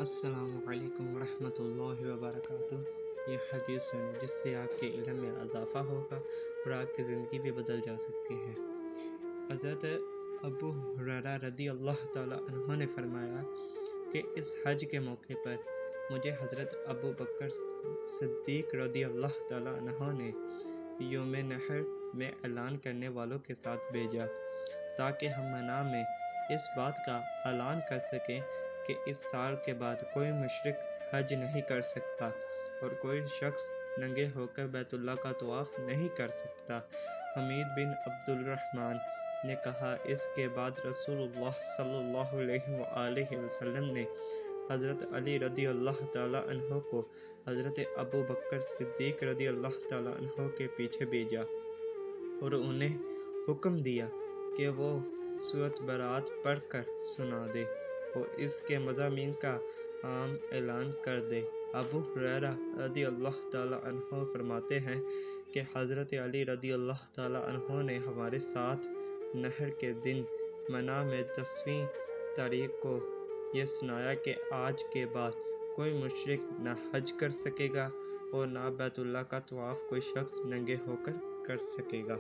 السلام علیکم ورحمۃ اللہ وبرکاتہ۔ یہ حدیث سنیں جس سے آپ کے علم میں اضافہ ہوگا اور آپ کی زندگی بھی بدل جا سکتی ہے۔ حضرت ابو ہریرہ رضی اللہ تعالیٰ عنہ نے فرمایا کہ اس حج کے موقع پر مجھے حضرت ابو بکر صدیق رضی اللہ تعالیٰ عنہ نے یوم نحر میں اعلان کرنے والوں کے ساتھ بھیجا تاکہ ہم منا میں اس بات کا اعلان کر سکیں کہ اس سال کے بعد کوئی مشرک حج نہیں کر سکتا اور کوئی شخص ننگے ہو کر بیت اللہ کا طواف نہیں کر سکتا۔ حمید بن عبد الرحمن نے کہا، اس کے بعد رسول اللہ صلی اللہ علیہ وآلہ وسلم نے حضرت علی رضی اللہ تعالیٰ عنہ کو حضرت ابو بکر صدیق رضی اللہ تعالیٰ عنہ کے پیچھے بھیجا اور انہیں حکم دیا کہ وہ سورۃ برات پڑھ کر سنا دے اور اس کے مضامین کا عام اعلان کر دے۔ ابو ہریرہ رضی اللہ تعالیٰ عنہ فرماتے ہیں کہ حضرت علی رضی اللہ تعالیٰ عنہ نے ہمارے ساتھ نحر کے دن منا میں 10ویں تاریخ کو یہ سنایا کہ آج کے بعد کوئی مشرک نہ حج کر سکے گا اور نہ بیت اللہ کا طواف کوئی شخص ننگے ہو کر سکے گا۔